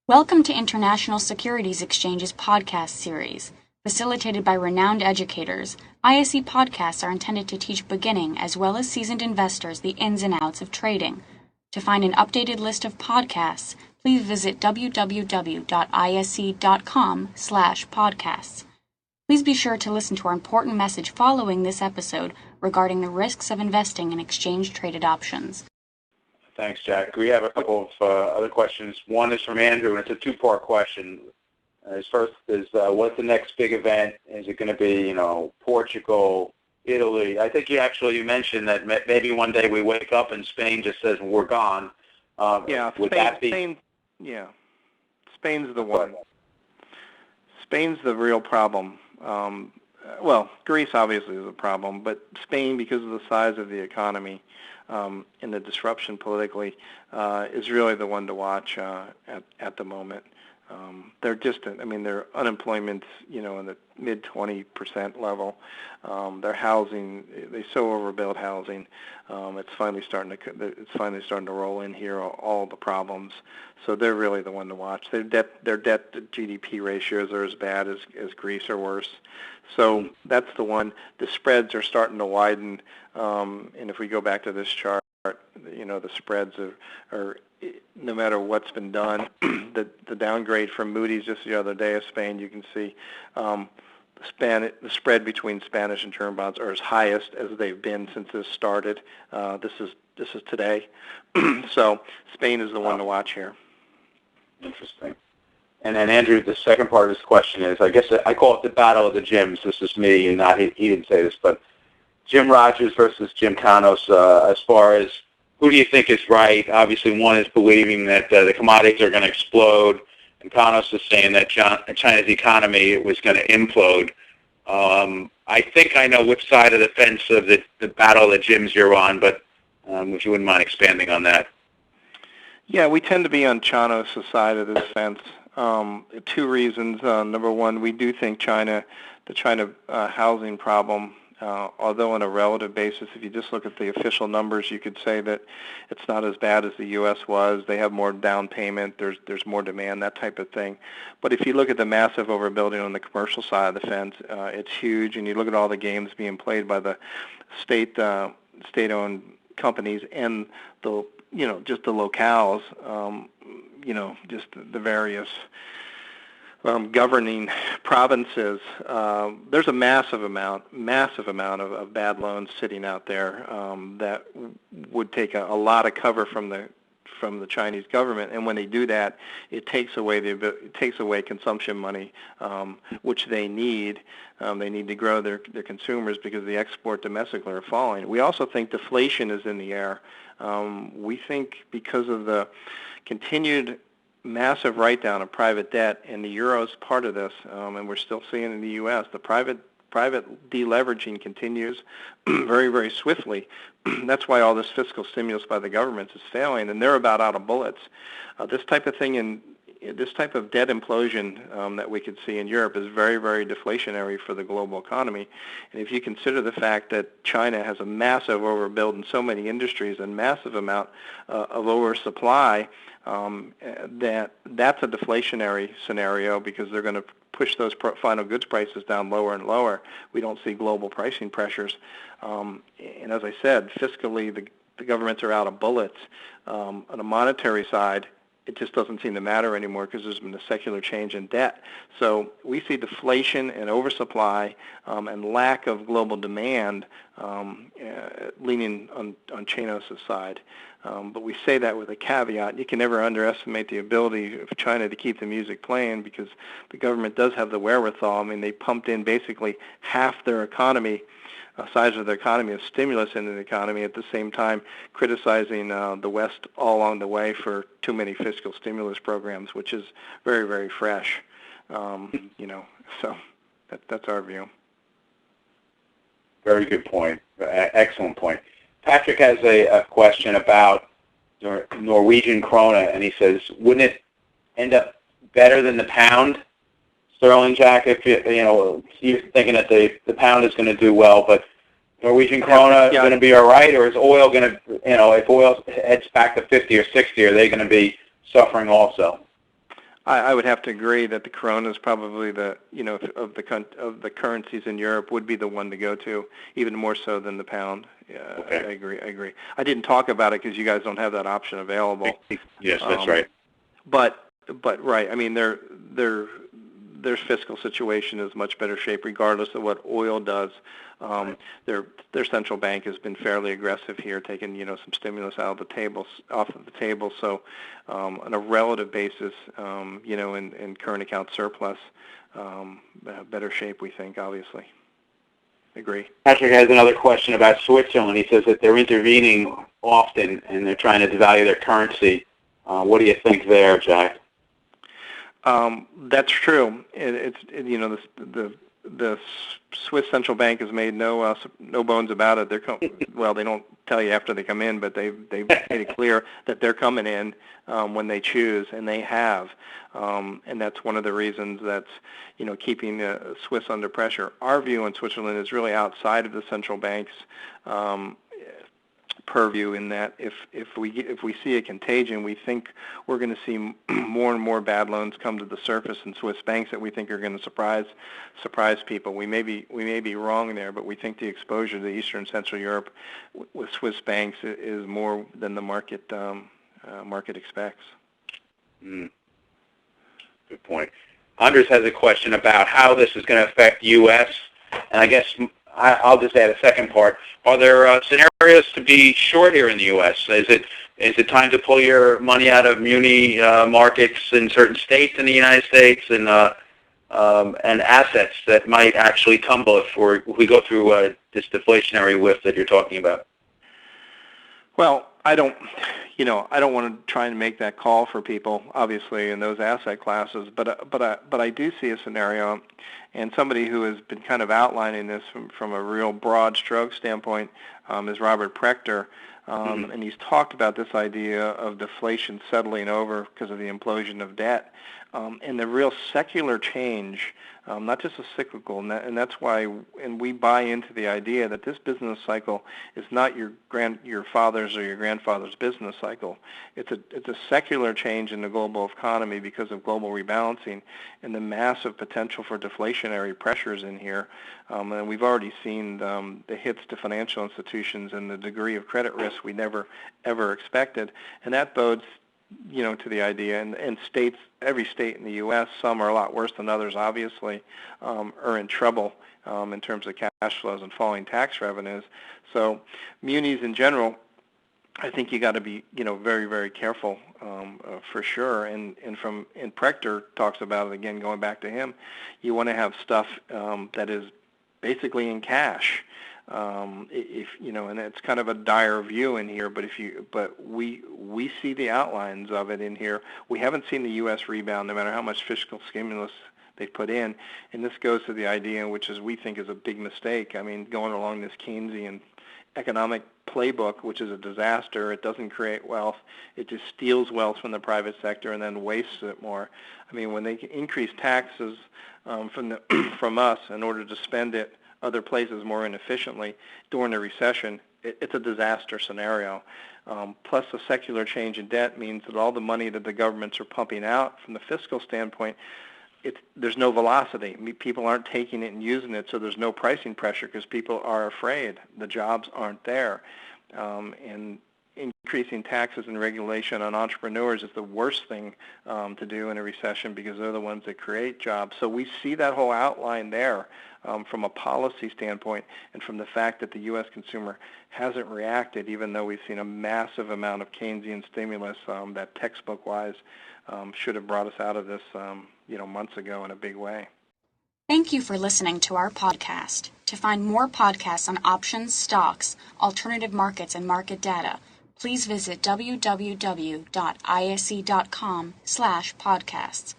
Welcome to International Securities Exchange's podcast series. Facilitated by renowned educators, ISE podcasts are intended to teach beginning as well as seasoned investors the ins and outs of trading. To find an updated list of podcasts, please visit www.ise.com/podcasts. Please be sure to listen to our important message following this episode regarding the risks of investing in exchange-traded options. Thanks, Jack. We have a couple of other questions. One is from Andrew, and it's a two-part question. His first is, what's the next big event? Is it going to be, Portugal, Italy? I think you mentioned that maybe one day we wake up and Spain just says we're gone. Spain, yeah. Spain's the one. Spain's the real problem. Greece obviously is a problem, but Spain, because of the size of the economy and the disruption politically, is really the one to watch at the moment. Their unemployment's, in the mid 20% level. Their housing, they so overbuild housing. It's finally starting to roll in here, all the problems. So they're really the one to watch. Their debt to GDP ratios are as bad as Greece or worse. So that's the one. The spreads are starting to widen. And if we go back to this chart, the spreads are no matter what's been done, the downgrade from Moody's just the other day of Spain, you can see the spread between Spanish and German bonds are as highest as they've been since this started. This is today. So Spain is the one to watch here. Interesting. And then Andrew, the second part of his question is, I guess I call it the battle of the gyms. This is me, and he didn't say this, but Jim Rogers versus Jim Canos, as far as who do you think is right? Obviously, one is believing that the commodities are going to explode, and Canos is saying that China's economy was going to implode. I think I know which side of the fence of the battle of the gyms you're on, but if you wouldn't mind expanding on that. Yeah, we tend to be on Canos' side of this fence. Two reasons. Number one, we do think the China housing problem, although on a relative basis, if you just look at the official numbers, you could say that it's not as bad as the U.S. was. They have more down payment. There's more demand, that type of thing. But if you look at the massive overbuilding on the commercial side of the fence, it's huge. And you look at all the games being played by the state-owned companies and just the locales, just the various governing provinces. There's a massive amount of bad loans sitting out there that would take a lot of cover from the Chinese government, and when they do that, it takes away consumption money, which they need. They need to grow their consumers because the export domestically are falling. We also think deflation is in the air. We think because of the continued massive write-down of private debt, and the euro is part of this, and we're still seeing in the U.S. the private deleveraging continues very, very swiftly. That's why all this fiscal stimulus by the governments is failing, and they're about out of bullets. This type of thing this type of debt implosion that we could see in Europe is very, very deflationary for the global economy. And if you consider the fact that China has a massive overbuild in so many industries and massive amount of oversupply, that's a deflationary scenario because they're going to push those final goods prices down lower and lower. We don't see global pricing pressures. And as I said, fiscally, the governments are out of bullets. On a monetary side, it just doesn't seem to matter anymore because there's been a secular change in debt. So we see deflation and oversupply and lack of global demand leaning on Chanos' side. But we say that with a caveat. You can never underestimate the ability of China to keep the music playing because the government does have the wherewithal. I mean, they pumped in basically half their economy, size of the economy, of stimulus into the economy, at the same time criticizing the West all along the way for too many fiscal stimulus programs, which is very, very fresh. So that's our view. Very good point. Excellent point. Patrick has a question about Norwegian krona, and he says, wouldn't it end up better than the pound sterling, Jack? If you're thinking that the pound is going to do well, but Norwegian krona going to be all right, or is oil going to, if oil heads back to 50 or 60, are they going to be suffering also? I would have to agree that the krona is probably the, of the currencies in Europe would be the one to go to, even more so than the pound. Yeah, Okay. I agree. I didn't talk about it because you guys don't have that option available. Yes, that's right. But right, I mean their fiscal situation is much better shape regardless of what oil does. Their central bank has been fairly aggressive here, taking some stimulus off of the table. So on a relative basis, in current account surplus, better shape we think, obviously. Agree. Patrick has another question about Switzerland. He says that they're intervening often and they're trying to devalue their currency. What do you think there, Jack? That's true. The Swiss central bank has made no bones about it. They don't tell you after they come in, but they've made it clear that they're coming in when they choose, and they have. And that's one of the reasons that's keeping the Swiss under pressure. Our view on Switzerland is really outside of the central bank's purview, in that if we see a contagion, we think we're going to see more and more bad loans come to the surface in Swiss banks that we think are going to surprise people. We may be wrong there, but we think the exposure to Eastern Central Europe with Swiss banks is more than the market expects. Good point. Anders has a question about how this is going to affect U.S., and I guess I'll just add a second part. Are there scenarios to be short here in the U.S.? Is it time to pull your money out of muni markets in certain states in the United States and assets that might actually tumble if we go through this deflationary whiff that you're talking about? Well, I don't want to try and make that call for people, obviously, in those asset classes. But I do see a scenario, and somebody who has been kind of outlining this from a real broad stroke standpoint is Robert Prechter, and he's talked about this idea of deflation settling over because of the implosion of debt, and the real secular change. Not just a cyclical, and that's why, and we buy into the idea that this business cycle is not your father's or your grandfather's business cycle. It's a secular change in the global economy because of global rebalancing and the massive potential for deflationary pressures in here. And we've already seen the hits to financial institutions and the degree of credit risk we never ever expected, and that bodes to the idea, and states, every state in the U.S., some are a lot worse than others, obviously, are in trouble in terms of cash flows and falling tax revenues. So munis in general, I think you got to be, very, very careful for sure. And Prechter talks about it again, going back to him, you want to have stuff that is basically in cash. And it's kind of a dire view in here, but we see the outlines of it in here. We haven't seen the U.S. rebound, no matter how much fiscal stimulus they put in, and this goes to the idea, which we think is a big mistake. I mean, going along this Keynesian economic playbook, which is a disaster. It doesn't create wealth. It just steals wealth from the private sector and then wastes it more. I mean, when they increase taxes from us in order to spend it other places more inefficiently during a recession, it's a disaster scenario. Plus the secular change in debt means that all the money that the governments are pumping out from the fiscal standpoint, there's no velocity. People aren't taking it and using it, so there's no pricing pressure because people are afraid. The jobs aren't there. And increasing taxes and regulation on entrepreneurs is the worst thing to do in a recession because they're the ones that create jobs. So we see that whole outline there from a policy standpoint and from the fact that the U.S. consumer hasn't reacted, even though we've seen a massive amount of Keynesian stimulus that textbook-wise should have brought us out of this months ago in a big way. Thank you for listening to our podcast. To find more podcasts on options, stocks, alternative markets, and market data, please visit www.isc.com/podcasts.